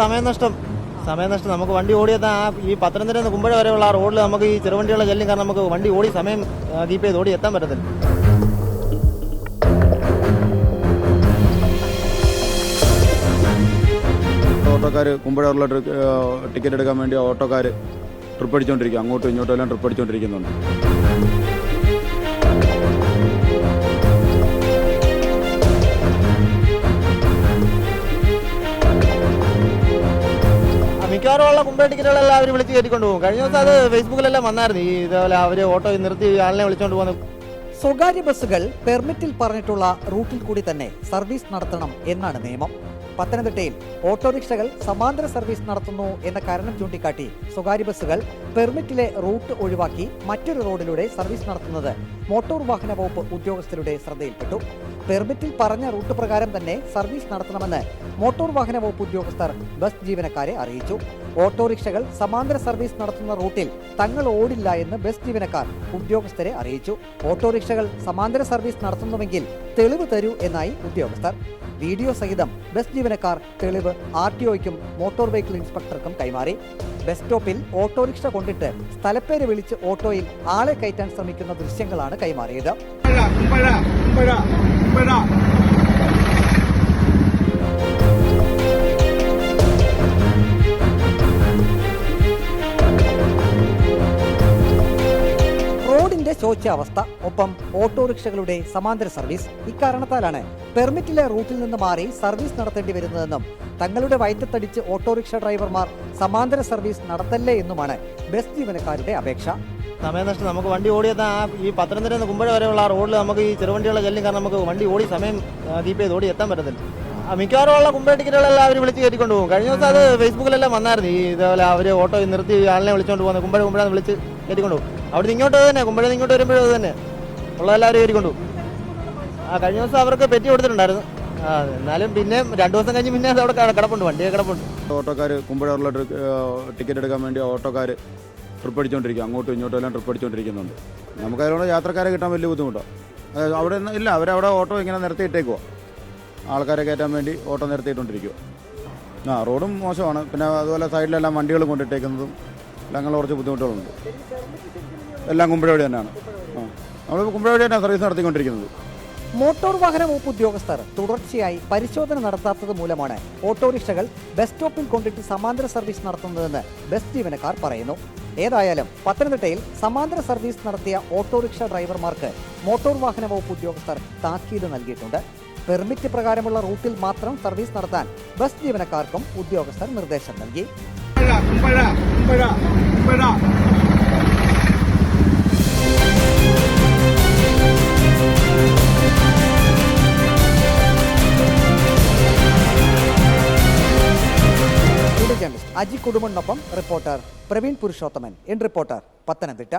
സമയം നഷ്ടം നമുക്ക് വണ്ടി ഓടിയെത്താൻ ഈ പത്തനംതിട്ടയിൽ നിന്ന് കുമ്പഴ വരെയുള്ള ആ റോഡിൽ നമുക്ക് ഈ ചെറുവണ്ടികളെ ചെല്ലും, കാരണം നമുക്ക് വണ്ടി ഓടി സമയം കീപ്പ് ചെയ്ത് ഓടി എത്താൻ പറ്റത്തില്ല. ഓട്ടോക്കാർ കുമ്പഴൂരിലോട്ട് ടിക്കറ്റ് എടുക്കാൻ വേണ്ടി ഓട്ടോക്കാർ ട്രിപ്പ് അടിച്ചുകൊണ്ടിരിക്കുക, അങ്ങോട്ടും ഇങ്ങോട്ടും എല്ലാം ട്രിപ്പ് അടിച്ചുകൊണ്ടിരിക്കുന്നുണ്ട്. മിക്കവാറും ഉള്ള കുമ്പഴ ടിക്കറ്റുകളെല്ലാം അവർ വിളിച്ച് കയറ്റിക്കൊണ്ട് പോകും. കഴിഞ്ഞ ദിവസം അത് ഫേസ്ബുക്കിലെല്ലാം വന്നായിരുന്നു, ഈ ഇതേപോലെ അവർ ഓട്ടോ നിർത്തി ആളിനെ വിളിച്ചുകൊണ്ട് പോകുന്നു. സ്വകാര്യ ബസ്സുകൾ പെർമിറ്റിൽ പറഞ്ഞിട്ടുള്ള റൂട്ടിൽ കൂടി തന്നെ സർവീസ് നടത്തണം എന്നാണ് നിയമം. പത്തനംതിട്ടയിൽ ഓട്ടോറിക്ഷകൾ സമാന്തര സർവീസ് നടത്തുന്നു എന്ന കാരണം ചൂണ്ടിക്കാട്ടി സ്വകാര്യ ബസ്സുകൾ പെർമിറ്റിലെ റൂട്ട് ഒഴിവാക്കി മറ്റൊരു റോഡിലൂടെ സർവീസ് നടത്തുന്നത് മോട്ടോർ വാഹന വകുപ്പ് ഉദ്യോഗസ്ഥരുടെ ശ്രദ്ധയിൽപ്പെട്ടു. പെർമിറ്റിൽ പറഞ്ഞ റൂട്ട് പ്രകാരം തന്നെ സർവീസ് നടത്തണമെന്ന് മോട്ടോർ വാഹന വകുപ്പ് ഉദ്യോഗസ്ഥർ ബസ് ജീവനക്കാരെ അറിയിച്ചു. ഓട്ടോറിക്ഷകൾ സമാന്തര സർവീസ് നടത്തുന്ന റൂട്ടിൽ തങ്ങൾ ഓടില്ല എന്ന് ബസ് ജീവനക്കാർ ഉദ്യോഗസ്ഥരെ അറിയിച്ചു. ഓട്ടോറിക്ഷകൾ സമാന്തര സർവീസ് നടത്തുന്നുവെങ്കിൽ തെളിവ് തരൂ എന്നായി ഉദ്യോഗസ്ഥർ. വീഡിയോ സഹിതം ബസ് ജീവനക്കാർ തെളിവ് RTOയ്ക്കും മോട്ടോർ വെഹിക്കിൾ ഇൻസ്പെക്ടർക്കും കൈമാറി. ബസ് സ്റ്റോപ്പിൽ ഓട്ടോറിക്ഷ കൊണ്ടിട്ട് സ്ഥലപ്പേര് വിളിച്ച് ഓട്ടോയിൽ ആളെ കയറ്റാൻ ശ്രമിക്കുന്ന ദൃശ്യങ്ങളാണ് കൈമാറിയത്. റോഡിന്റെ ശോച്യാവസ്ഥ, ഒപ്പം ഓട്ടോറിക്ഷകളുടെ സമാന്തര സർവീസ്. ഇക്കാരണത്താലാണ് പെർമിറ്റിലെ റൂട്ടിൽ നിന്ന് മാറി സർവീസ് നടത്തേണ്ടി വരുന്നതെന്നും തങ്ങളുടെ വയറ്റത്തടിച്ച് ഓട്ടോറിക്ഷ ഡ്രൈവർമാർ സമാന്തര സർവീസ് നടത്തല്ലേ എന്നുമാണ് ബസ് ജീവനക്കാരുടെ അപേക്ഷ. സമയം നമുക്ക് വണ്ടി ഓടിയെത്താൻ ഈ പത്തനംതിട്ടയിൽ നിന്ന് കുമ്പഴ വരെയുള്ള ആ റോഡിൽ നമുക്ക് ഈ ചെറുവണ്ടികളെ ചെല്ലും, കാരണം നമുക്ക് വണ്ടി ഓടി സമയം കീപ്പ് ചെയ്ത് ഓടി എത്താൻ പറ്റത്തില്ല. മിക്കവാറും ഉള്ള കുമ്പഴ ടിക്കറ്റുകളെല്ലാം അവർ വിളിച്ച് കയറ്റിക്കൊണ്ട് പോകും. കഴിഞ്ഞ ദിവസം അത് ഫേസ്ബുക്കിലെല്ലാം വന്നായിരുന്നു, ഈ ഇതേപോലെ അവർ ഓട്ടോ നിർത്തി ആളിനെ വിളിച്ചുകൊണ്ട് പോകുന്നത് കുമ്പഴ വിളിച്ച് കയറ്റിക്കൊണ്ട് പോകും. അവിടെ ഇങ്ങോട്ട് തന്നെ കുമ്പഴ ഇങ്ങോട്ട് വരുമ്പോഴും അത് തന്നെ ഉള്ളതെല്ലാവരും കയറ്റിക്കൊണ്ടു. കഴിഞ്ഞ ദിവസം അവർക്ക് പെറ്റി കൊടുത്തിട്ടുണ്ടായിരുന്നു. എന്നാലും പിന്നെ 2 ദിവസം കഴിഞ്ഞ് പിന്നെ അത് അവിടെ കിടപ്പുണ്ട്, വണ്ടിയെ കിടപ്പുണ്ട്. ഓട്ടോക്കാർ കുമ്പഴൂരിലോട്ട് ടിക്കറ്റ് എടുക്കാൻ വേണ്ടി ഓട്ടോക്കാർ ട്രിപ്പ് അടിച്ചുകൊണ്ടിരിക്കുക, അങ്ങോട്ടും ഇങ്ങോട്ടും എല്ലാം ട്രിപ്പ് അടിച്ചുകൊണ്ടിരിക്കുന്നുണ്ട്. നമുക്ക് അതിലൂടെ യാത്രക്കാരെ കിട്ടാൻ വലിയ ബുദ്ധിമുട്ടാണ്. അവിടെ ഇല്ല, അവരവിടെ ഓട്ടോ ഇങ്ങനെ നിർത്തിയിട്ടേക്കുക, ആൾക്കാരെ കയറ്റാൻ വേണ്ടി ഓട്ടോ നിർത്തിയിട്ടുണ്ടിരിക്കുക. റോഡും മോശമാണ്, പിന്നെ അതുപോലെ സൈഡിലെല്ലാം വണ്ടികൾ കൊണ്ടിട്ടേക്കുന്നതും എല്ലാം അങ്ങനെ കുറച്ച് ബുദ്ധിമുട്ടുകളുണ്ട്. എല്ലാം കുമ്പഴ വഴി തന്നെയാണ്, നമ്മൾ കുമ്പഴ വഴി തന്നെയാണ് സർവീസ് നടത്തിക്കൊണ്ടിരിക്കുന്നത്. മോട്ടോർ വാഹന വകുപ്പ് ഉദ്യോഗസ്ഥർ തുടർച്ചയായി പരിശോധന നടത്താത്തത് മൂലമാണ് ഓട്ടോറിക്ഷകൾ ബസ് സ്റ്റോപ്പിൽ കൊണ്ടിട്ട് സമാന്തര സർവീസ് നടത്തുന്നതെന്ന് ബസ് ജീവനക്കാർ പറയുന്നു. ഏതായാലും പത്തനംതിട്ടയിൽ സമാന്തര സർവീസ് നടത്തിയ ഓട്ടോറിക്ഷ ഡ്രൈവർമാർക്ക് മോട്ടോർ വാഹന വകുപ്പ് ഉദ്യോഗസ്ഥർ താക്കീത് നൽകിയിട്ടുണ്ട്. പെർമിറ്റ് പ്രകാരമുള്ള റൂട്ടിൽ മാത്രം സർവീസ് നടത്താൻ ബസ് ജീവനക്കാർക്കും ഉദ്യോഗസ്ഥർ നിർദ്ദേശം നൽകി. ജേർണലിസ്റ്റ് അജി കുടുംബനൊപ്പം റിപ്പോർട്ടർ പ്രവീൺ പുരുഷോത്തമൻ. റിപ്പോർട്ടർ പത്തനംതിട്ട.